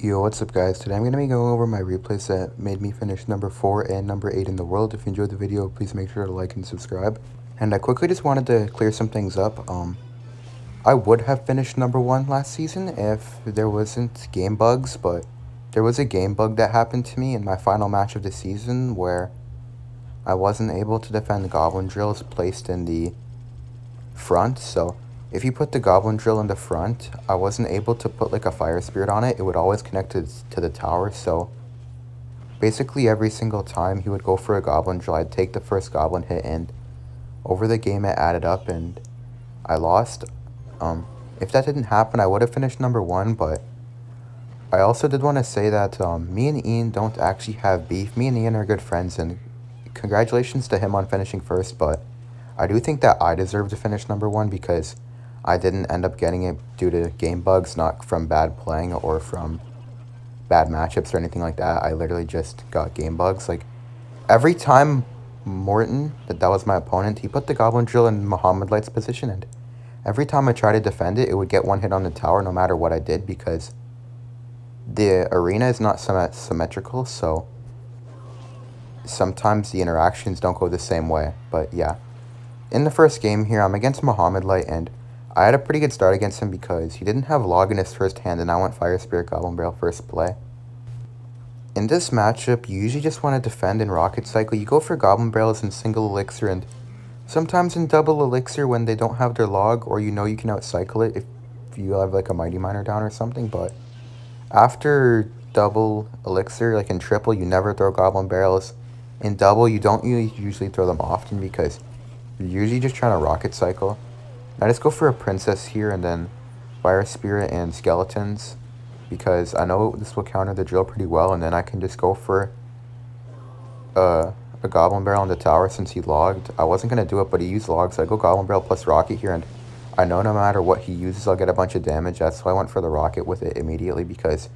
Yo, what's up guys? Today I'm going to be going over my replays that made me finish number 4 and number 8 in the world. If you enjoyed the video, please make sure to like and subscribe. And I quickly just wanted to clear some things up. I would have finished number 1 last season if there wasn't game bugs, but there was a game bug that happened to me in my final match of the season where I wasn't able to defend the goblin drills placed in the front, so if you put the goblin drill in the front, I wasn't able to put like a fire spirit on it. It would always connect to the tower, so basically every single time he would go for a goblin drill, I'd take the first goblin hit, and over the game it added up and I lost. If that didn't happen, I would have finished number 1, but I also did want to say that me and Ian don't actually have beef. Me and Ian are good friends, and congratulations to him on finishing first, but I do think that I deserve to finish number 1 because I didn't end up getting it due to game bugs, not from bad playing or from bad matchups or anything like that. I literally just got game bugs. Like, every time Morton, that was my opponent, he put the goblin drill in Muhammad Light's position, and every time I tried to defend it, it would get one hit on the tower no matter what I did because the arena is not symmetrical, so sometimes the interactions don't go the same way. But yeah, in the first game here, I'm against Muhammad Light, and I had a pretty good start against him because he didn't have log in his first hand, and I went Fire Spirit Goblin Barrel first play. In this matchup, you usually just want to defend in Rocket Cycle. You go for Goblin Barrels in single elixir, and sometimes in double elixir when they don't have their log, or you know you can outcycle it if you have like a Mighty Miner down or something. But after double elixir, like in triple, you never throw Goblin Barrels. In double, you don't usually throw them often because you're usually just trying to Rocket Cycle. I just go for a princess here and then fire spirit and skeletons because I know this will counter the drill pretty well, and then I can just go for a goblin barrel on the tower since he logged. I wasn't going to do it, but he used log, so I go goblin barrel plus rocket here, and I know no matter what he uses, I'll get a bunch of damage. That's why I went for the rocket with it immediately because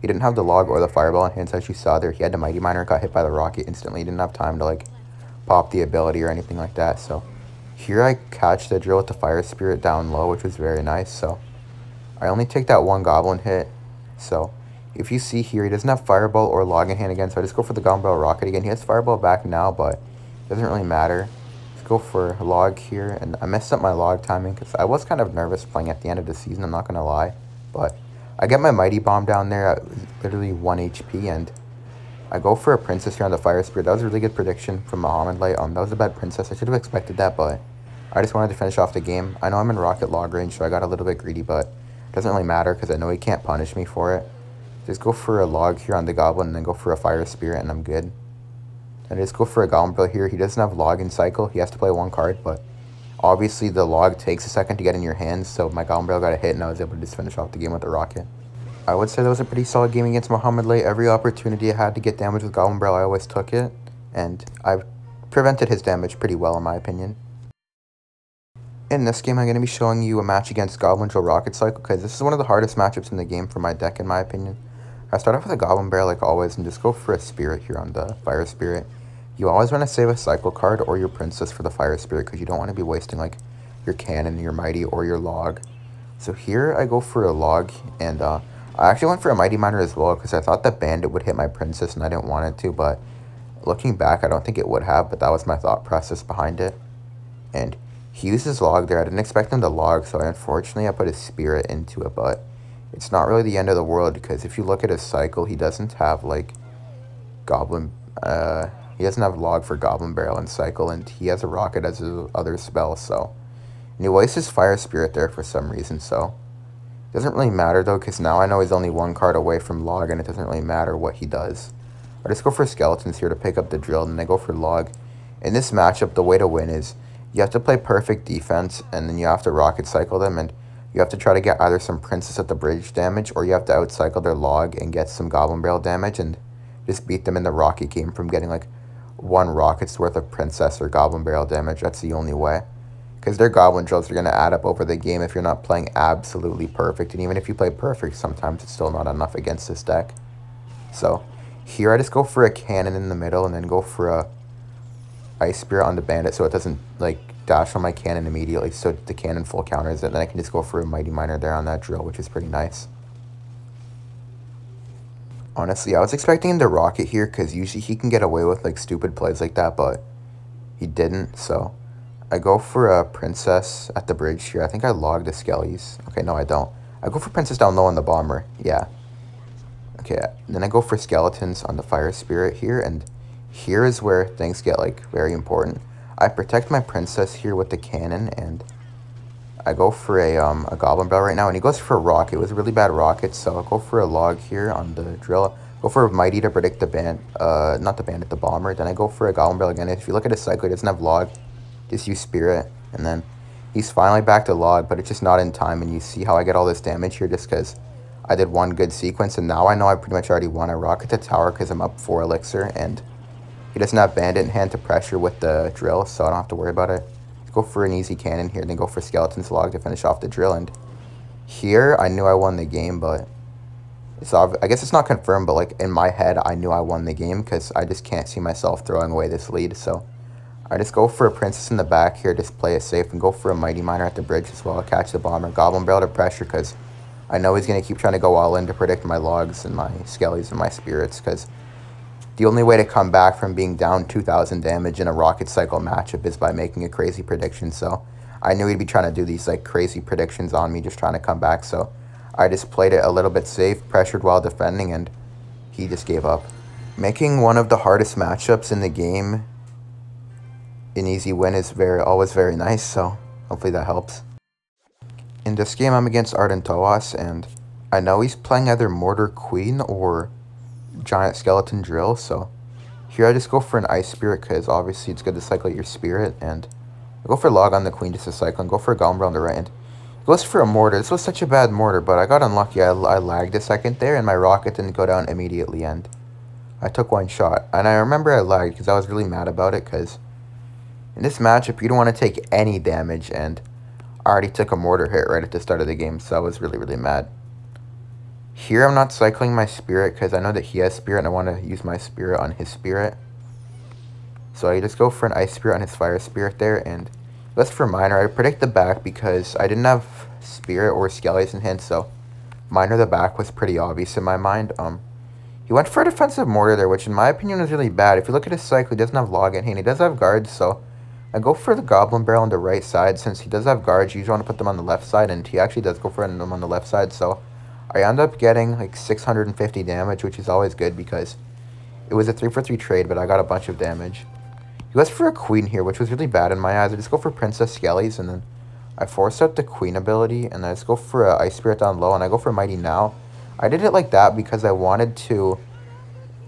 he didn't have the log or the fireball in hand, as you saw there. He had the Mighty Miner, got hit by the rocket instantly. He didn't have time to like pop the ability or anything like that, so here I catch the drill with the fire spirit down low, which was very nice. So I only take that one goblin hit. So if you see here, he doesn't have fireball or log in hand again, so I just go for the goblin barrel rocket again. He has fireball back now, but it doesn't really matter. Let's go for a log here, and I messed up my log timing because I was kind of nervous playing at the end of the season, I'm not going to lie. But I get my mighty bomb down there at literally 1 HP, and I go for a princess here on the fire spirit. That was a really good prediction from Muhammad Light. That was a bad princess. I should have expected that, but I just wanted to finish off the game. I know I'm in rocket log range, so I got a little bit greedy, but it doesn't really matter because I know he can't punish me for it. Just go for a log here on the goblin and then go for a fire spirit, and I'm good. And I just go for a goblin barrel here. He doesn't have log in cycle. He has to play one card, but obviously the log takes a second to get in your hands, so my goblin barrel got a hit, and I was able to just finish off the game with the rocket. I would say that was a pretty solid game against Muhammad Light. Every opportunity I had to get damage with goblin barrel, I always took it, and I prevented his damage pretty well in my opinion. In this game, I'm going to be showing you a match against Goblin Drill Rocket Cycle because this is one of the hardest matchups in the game for my deck, in my opinion. I start off with a Goblin Barrel like always and just go for a Spirit here on the Fire Spirit. You always want to save a Cycle card or your Princess for the Fire Spirit because you don't want to be wasting like your Cannon, your Mighty, or your Log. So here I go for a Log, and I actually went for a Mighty Miner as well because I thought that Bandit would hit my Princess and I didn't want it to, but looking back, I don't think it would have, but that was my thought process behind it. And he used his log there. I didn't expect him to log, so unfortunately I put his spirit into it, but it's not really the end of the world because if you look at his cycle, he doesn't have like he doesn't have log for goblin barrel and cycle, and he has a rocket as his other spell, so. And he wastes his fire spirit there for some reason, so it doesn't really matter though because now I know he's only one card away from log, and it doesn't really matter what he does. I just go for skeletons here to pick up the drill, and then I go for log. In this matchup, the way to win is you have to play perfect defense, and then you have to rocket cycle them, and you have to try to get either some princess at the bridge damage, or you have to outcycle their log and get some goblin barrel damage, and just beat them in the rocket game from getting like one rocket's worth of princess or goblin barrel damage. That's the only way. Because their goblin drills are going to add up over the game if you're not playing absolutely perfect, and even if you play perfect, sometimes it's still not enough against this deck. So here I just go for a cannon in the middle, and then go for a Ice Spirit on the Bandit so it doesn't like dash on my cannon immediately, so the cannon full counters it, and then I can just go for a Mighty Miner there on that drill, which is pretty nice. Honestly, I was expecting him to rocket here because usually he can get away with like stupid plays like that, but he didn't. So I go for a princess at the bridge here. I think I logged a Skellies. Okay, no, I don't. I go for princess down low on the bomber. Yeah. Okay, then I go for skeletons on the fire spirit here, and here is where things get like very important. I protect my princess here with the cannon, and I go for a goblin bell right now, and he goes for a rocket. It was a really bad rocket, so I'll go for a log here on the drill. Go for a mighty to predict the not the bandit, the bomber. Then I go for a goblin bell again. If you look at his cycle, he doesn't have log, just use spirit, and then he's finally back to log, but it's just not in time. And you see how I get all this damage here just because I did one good sequence, and now I know I pretty much already won. I rocket the tower because I'm up 4 elixir, and he doesn't have bandit in hand to pressure with the drill, so I don't have to worry about it. Go for an easy cannon here, then go for skeleton's log to finish off the drill. And here I knew I won the game, but it's I guess it's not confirmed, but like in my head I knew I won the game because I just can't see myself throwing away this lead. So I just go for a princess in the back here, just play it safe, and go for a mighty miner at the bridge as well. I'll catch the bomber, goblin barrel to pressure because I know he's going to keep trying to go all in to predict my logs and my skellies and my spirits, because the only way to come back from being down 2,000 damage in a rocket cycle matchup is by making a crazy prediction. So I knew he'd be trying to do these like crazy predictions on me, just trying to come back. So I just played it a little bit safe, pressured while defending, and he just gave up. Making one of the hardest matchups in the game an easy win is always very nice, so hopefully that helps. In this game, I'm against Arden Toas, and I know he's playing either Mortar Queen or Giant Skeleton Drill, so here I just go for an Ice Spirit because obviously it's good to cycle your Spirit, and I go for Log on the Queen just to cycle, and go for a Goblin on the right, and it goes for a Mortar. This was such a bad Mortar, but I got unlucky. I lagged a second there, and my rocket didn't go down immediately, and I took one shot. And I remember I lagged because I was really mad about it, because in this matchup, you don't want to take any damage, and I already took a Mortar hit right at the start of the game, so I was really, really mad. Here, I'm not cycling my Spirit because I know that he has Spirit, and I want to use my Spirit on his Spirit. So I just go for an Ice Spirit on his Fire Spirit there, and that's for Miner. I predict the back because I didn't have Spirit or Skellies in hand, so Miner the back was pretty obvious in my mind. He went for a defensive Mortar there, which in my opinion is really bad. If you look at his cycle, he doesn't have log in hand. He does have guards, so I go for the Goblin Barrel on the right side. Since he does have guards, you usually want to put them on the left side, and he actually does go for them on the left side, so I end up getting like 650 damage, which is always good because it was a 3-for-3 trade, but I got a bunch of damage. He goes for a Queen here, which was really bad in my eyes. I just go for Princess Skellies, and then I force out the Queen ability, and I just go for a Ice Spirit down low, and I go for Mighty Now. I did it like that because I wanted to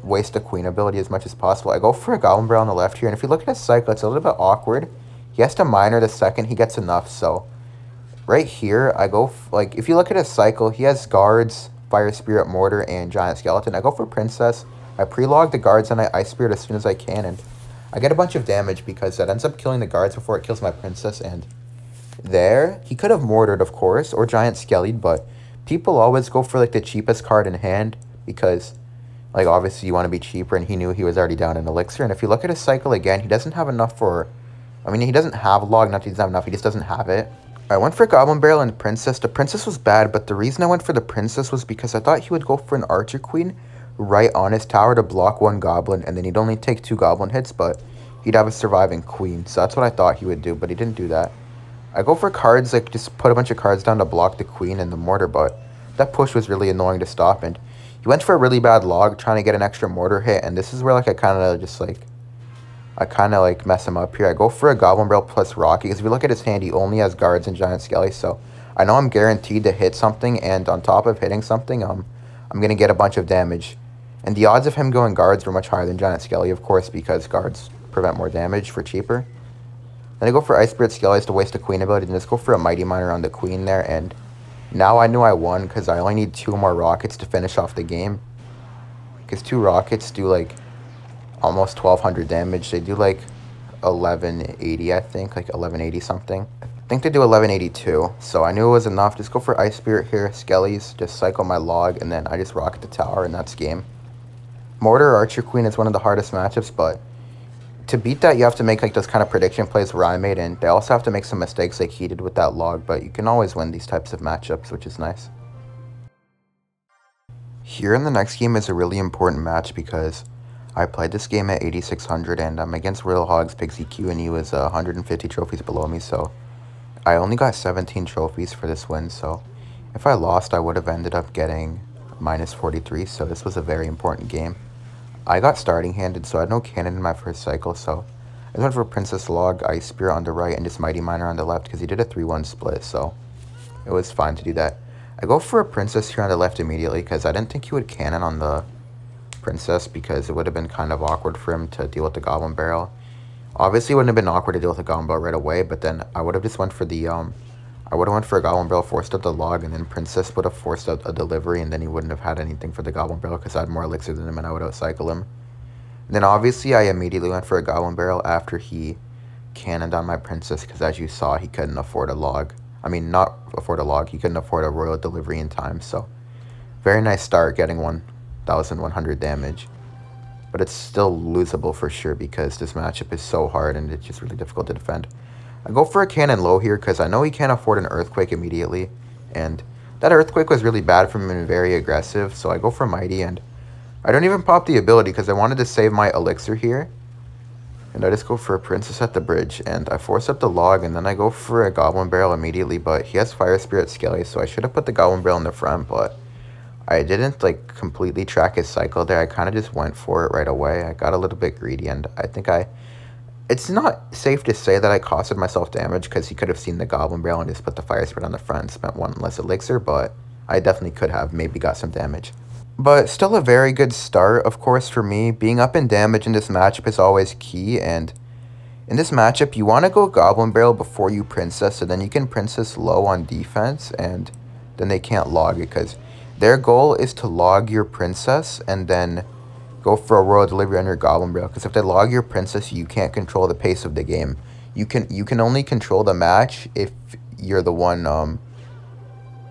waste the Queen ability as much as possible. I go for a Goblin Barrel on the left here, and if you look at his cycle, it's a little bit awkward. He has to Miner the second he gets enough, so right here, I go, like, if you look at his cycle, he has guards, Fire Spirit, Mortar, and Giant Skeleton. I go for Princess. I pre-log the guards, and I Ice Spirit as soon as I can, and I get a bunch of damage because that ends up killing the guards before it kills my Princess, and there, he could have Mortared, of course, or Giant Skellied, but people always go for, like, the cheapest card in hand because, like, obviously you want to be cheaper, and he knew he was already down in Elixir, and if you look at his cycle again, he doesn't have enough for, I mean, he doesn't have log, not that he doesn't have enough, he just doesn't have it. I went for Goblin Barrel and Princess. The Princess was bad, but the reason I went for the Princess was because I thought he would go for an Archer Queen right on his tower to block one Goblin, and then he'd only take 2 Goblin hits, but he'd have a surviving Queen. So that's what I thought he would do, but he didn't do that. I go for cards, like just put a bunch of cards down to block the Queen and the Mortar, but that push was really annoying to stop, and he went for a really bad log trying to get an extra Mortar hit, and this is where like I kind of mess him up here. I go for a Goblin Barrel plus Rocky, because if you look at his hand, he only has guards and Giant Skelly, so I know I'm guaranteed to hit something, and on top of hitting something, I'm going to get a bunch of damage. And the odds of him going guards were much higher than Giant Skelly, of course, because guards prevent more damage for cheaper. Then I go for Ice Spirit Skellies to waste a Queen ability, and just go for a Mighty Miner on the Queen there, and now I knew I won, because I only need 2 more rockets to finish off the game. Because 2 rockets do, like, almost 1,200 damage. They do like 1180, I think, like 1180 something. I think they do 1182, so I knew it was enough. Just go for Ice Spirit here, Skellies, just cycle my log, and then I just rocket the tower, and that's game. Mortar Archer Queen is one of the hardest matchups, but to beat that, you have to make like those kind of prediction plays where I made, and they also have to make some mistakes like he did with that log, but you can always win these types of matchups, which is nice. Here in the next game is a really important match because I played this game at 8600 and I'm against Riddle Hogs Pigs EQ and he was 150 trophies below me, so I only got 17 trophies for this win, so if I lost I would have ended up getting minus 43, so this was a very important game. I got starting handed, so I had no cannon in my first cycle, so I went for Princess Log, Ice Spirit on the right, and just Mighty Miner on the left because he did a 3-1 split, so it was fine to do that. I go for a Princess here on the left immediately because I didn't think he would cannon on the Princess because it would have been kind of awkward for him to deal with the Goblin Barrel. Obviously, it wouldn't have been awkward to deal with the Goblin Barrel right away, but then I would have just went for the, I would have went for a Goblin Barrel, forced up the Log, and then Princess would have forced out a delivery, and then he wouldn't have had anything for the Goblin Barrel because I had more elixir than him and I would outcycle him. And then obviously, I immediately went for a Goblin Barrel after he cannoned on my Princess because as you saw, he couldn't afford a Log. I mean, not afford a Log, he couldn't afford a Royal Delivery in time, so very nice start getting 1,100 damage. But it's still losable for sure because this matchup is so hard and it's just really difficult to defend. I go for a cannon low here because I know he can't afford an Earthquake immediately. And that Earthquake was really bad from him and very aggressive. So I go for Mighty and I don't even pop the ability because I wanted to save my elixir here. And I just go for a Princess at the bridge and I force up the Log and then I go for a Goblin Barrel immediately. But he has Fire Spirit Skelly, so I should have put the Goblin Barrel in the front, but I didn't like completely track his cycle there. I kind of just went for it right away. I got a little bit greedy and I think it's not safe to say that I costed myself damage because he could have seen the Goblin Barrel and just put the Fire Spirit on the front and spent one less elixir, but I definitely could have maybe got some damage. But still a very good start, of course, for me. Being up in damage in this matchup is always key, and in this matchup, you want to go Goblin Barrel before you Princess, so then you can Princess low on defense, and then they can't log it, because their goal is to log your Princess, and then go for a Royal Delivery on your Goblin Barrel, because if they log your Princess, you can't control the pace of the game. You can only control the match if you're the one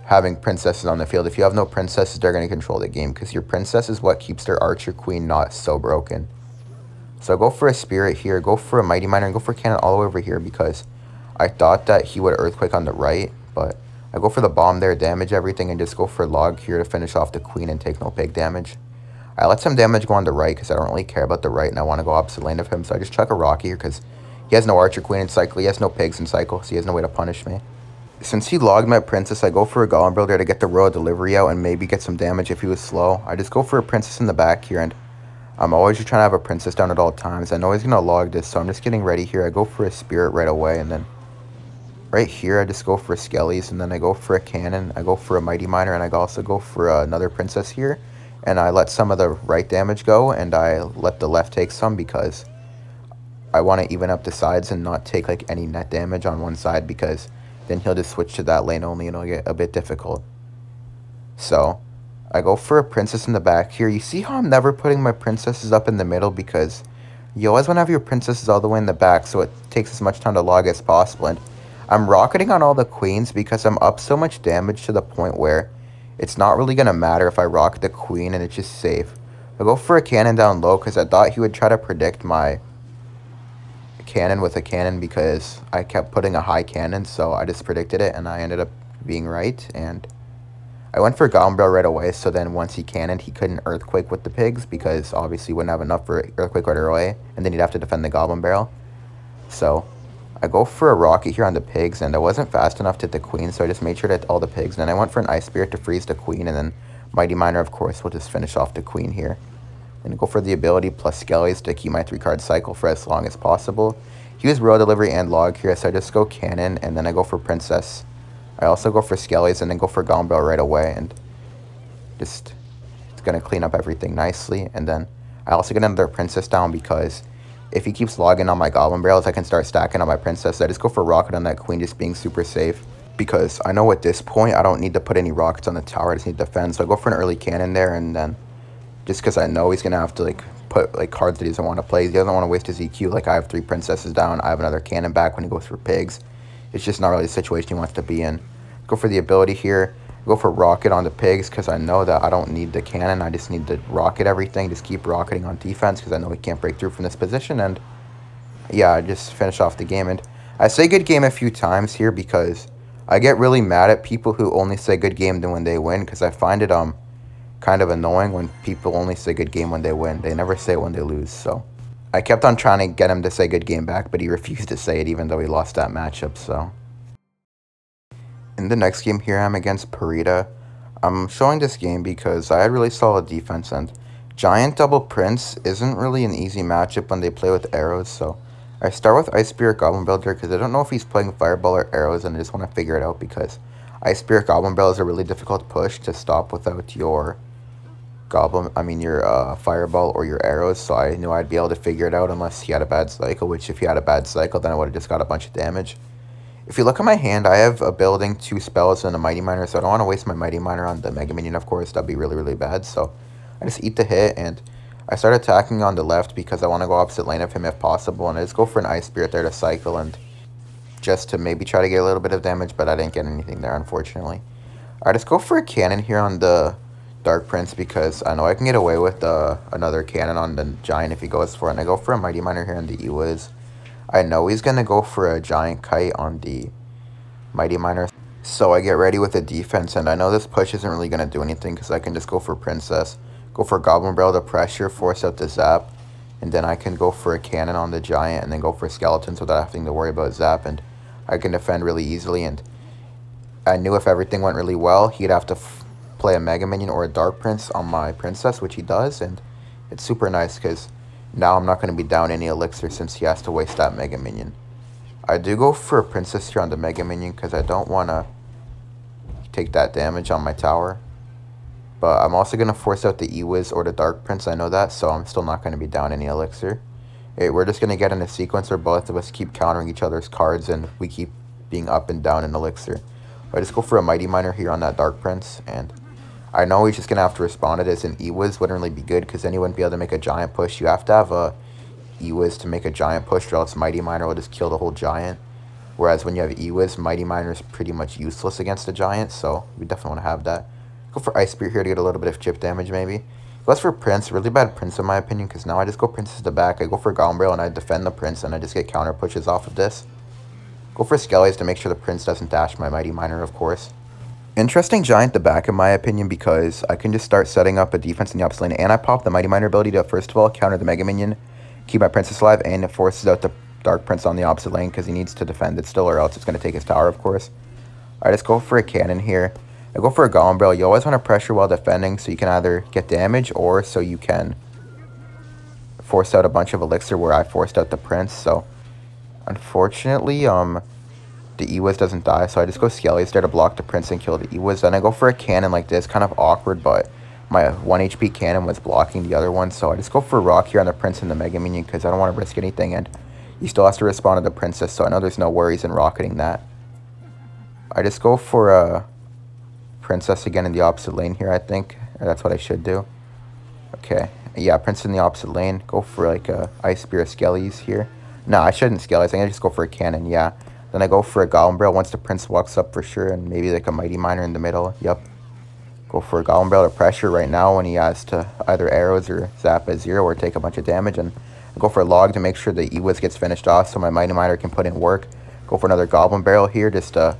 having princesses on the field. If you have no princesses, they're going to control the game because your princess is what keeps their archer queen not so broken. So I go for a spirit here, go for a mighty miner, and go for cannon all the way over here because I thought that he would earthquake on the right, but I go for the bomb there, damage everything, and just go for log here to finish off the queen and take no pig damage. I let some damage go on the right because I don't really care about the right and I want to go opposite lane of him, so I just chuck a rocky here because he has no archer queen in cycle, he has no pigs in cycle, so he has no way to punish me. Since he logged my princess, I go for a Goblin Barrel there to get the Royal Delivery out and maybe get some damage if he was slow. I just go for a princess in the back here, and I'm always just trying to have a princess down at all times. I know he's going to log this, so I'm just getting ready here. I go for a spirit right away, and then right here I just go for skellies, and then I go for a cannon. I go for a mighty miner, and I also go for another princess here. And I let some of the right damage go, and I let the left take some because I want to even up the sides and not take like any net damage on one side because then he'll just switch to that lane only and it'll get a bit difficult. So I go for a princess in the back here. You see how I'm never putting my princesses up in the middle because you always want to have your princesses all the way in the back so it takes as much time to log as possible. And I'm rocketing on all the queens because I'm up so much damage to the point where it's not really going to matter if I rock the queen and it's just safe. I go for a cannon down low because I thought he would try to predict my cannon with a cannon because I kept putting a high cannon, so I just predicted it and I ended up being right. And I went for Goblin Barrel right away, so then once he cannoned, he couldn't earthquake with the pigs because obviously he wouldn't have enough for earthquake right away, and then he'd have to defend the Goblin Barrel. So I go for a rocket here on the pigs, and I wasn't fast enough to hit the queen, so I just made sure to hit all the pigs. And then I went for an ice spirit to freeze the queen, and then mighty miner, of course, will just finish off the queen here. And go for the ability plus skellies to keep my 3-card cycle for as long as possible. He was Royal Delivery and log here, so I just go cannon, and then I go for princess. I also go for skellies, and then go for Goblin Barrel right away, and just it's going to clean up everything nicely. And then I also get another princess down because if he keeps logging on my Goblin Barrels, I can start stacking on my princess. So I just go for rocket on that queen, just being super safe. Because I know at this point, I don't need to put any rockets on the tower, I just need to defend. So I go for an early cannon there, and then just because I know he's going to have to put cards that he doesn't want to play. He doesn't want to waste his EQ. Like, I have 3 princesses down. I have another cannon back when he goes for pigs. It's just not really the situation he wants to be in. Go for the ability here. Go for rocket on the pigs because I know that I don't need the cannon. I just need to rocket everything. Just keep rocketing on defense because I know he can't break through from this position. And yeah, I just finish off the game. And I say good game a few times here because I get really mad at people who only say good game when they win because I find it kind of annoying when people only say good game when they win. They never say it when they lose, so. I kept on trying to get him to say good game back, but he refused to say it even though he lost that matchup, so. In the next game here, I'm against Parita. I'm showing this game because I had really solid defense, and Giant Double Prince isn't really an easy matchup when they play with arrows, so I start with Ice Spirit Goblin Builder because I don't know if he's playing Fireball or arrows, and I just want to figure it out because Ice Spirit Goblin Barrel is a really difficult push to stop without your Fireball or your arrows, so I knew I'd be able to figure it out unless he had a bad cycle, which if he had a bad cycle, then I would have just got a bunch of damage. If you look at my hand, I have a building, 2 spells, and a Mighty Miner, so I don't want to waste my Mighty Miner on the Mega Minion, of course. That'd be really, really bad, so I just eat the hit, and I start attacking on the left because I want to go opposite lane of him if possible, and I just go for an Ice Spirit there to cycle, and just to maybe try to get a little bit of damage, but I didn't get anything there, unfortunately. I just go for a cannon here on the Dark Prince because I know I can get away with another cannon on the Giant if he goes for it, and I go for a Mighty Miner here on the Ewiz. I know he's going to go for a Giant Kite on the Mighty Miner, so I get ready with the defense, and I know this push isn't really going to do anything because I can just go for Princess, go for Goblin Barrel to pressure, force out the Zap, and then I can go for a cannon on the Giant and then go for Skeletons without having to worry about Zap, and I can defend really easily. And I knew if everything went really well, he'd have to play a Mega Minion or a Dark Prince on my Princess, which he does, and it's super nice because now I'm not going to be down any elixir since he has to waste that Mega Minion. I do go for a Princess here on the Mega Minion because I don't want to take that damage on my tower. But I'm also going to force out the Ewiz or the Dark Prince, I know that, so I'm still not going to be down any elixir. We're just going to get in a sequence where both of us keep countering each other's cards and we keep being up and down in elixir. I just go for a Mighty Miner here on that Dark Prince, and I know he's just going to have to respond to this, and Ewiz wouldn't really be good because then he wouldn't be able to make a Giant push. You have to have a Ewiz to make a Giant push, or else Mighty Miner will just kill the whole Giant. Whereas when you have Ewiz, Mighty Miner is pretty much useless against a Giant, so we definitely want to have that. Go for Ice Spirit here to get a little bit of chip damage, maybe. Goes for Prince, really bad Prince in my opinion, because now I just go Princess to the back. I go for Goblin Barrel and I defend the Prince, and I just get counter pushes off of this. Go for Skellies to make sure the Prince doesn't dash my Mighty Miner, of course. Interesting Giant the back in my opinion because I can just start setting up a defense in the opposite lane, and I pop the Mighty Miner ability to first of all counter the Mega Minion, keep my Princess alive, and it forces out the Dark Prince on the opposite lane because he needs to defend it still, or else it's going to take his tower, of course. I just go for a cannon here. I go for a Goblin Barrel. You always want to pressure while defending so you can either get damage or so you can force out a bunch of elixir where I forced out the Prince. So unfortunately, the Ewiz doesn't die, so I just go Skellies there to block the Prince and kill the Ewiz. Then I go for a cannon like this, kind of awkward, but my 1 HP cannon was blocking the other one, so I just go for a Rock here on the Prince and the Mega Minion because I don't want to risk anything, and he still has to respond to the Princess, so I know there's no worries in rocketing that. I just go for a Princess again in the opposite lane here, I think. That's what I should do. Okay, yeah, Princess in the opposite lane. Go for like a Ice Spear Skellies here. No, I shouldn't Skellies. I think I just go for a cannon, yeah. Then I go for a Goblin Barrel once the Prince walks up for sure, and maybe like a Mighty Miner in the middle. Yep. Go for a Goblin Barrel to pressure right now when he has to either arrows or zap at 0 or take a bunch of damage. And I go for a Log to make sure the Ewiz gets finished off so my Mighty Miner can put in work. Go for another Goblin Barrel here just to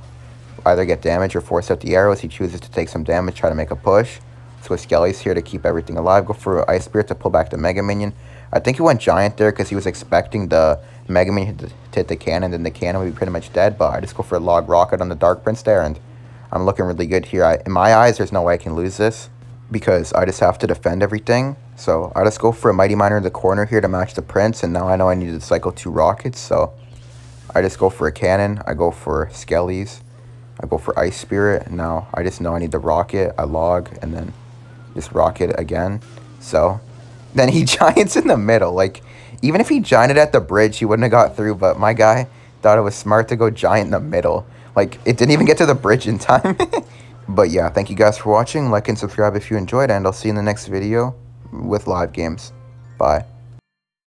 either get damage or force out the arrows. He chooses to take some damage, try to make a push. So Skellies here to keep everything alive. Go for Ice Spirit to pull back the Mega Minion. I think he went Giant there because he was expecting the Mega Minion to hit the cannon, and the cannon would be pretty much dead. But I just go for a Log Rocket on the Dark Prince there, and I'm looking really good here. In my eyes, there's no way I can lose this because I just have to defend everything. So I just go for a Mighty Miner in the corner here to match the Prince, and now I know I need to cycle 2 rockets. So I just go for a cannon. I go for Skellies. I go for Ice Spirit. Now I just know I need the rocket. I log and then just rocket again. So then he Giants in the middle. Like, even if he Gianted at the bridge, he wouldn't have got through. But my guy thought it was smart to go Giant in the middle. Like, it didn't even get to the bridge in time. But yeah, thank you guys for watching. Like and subscribe if you enjoyed, and I'll see you in the next video with live games. Bye.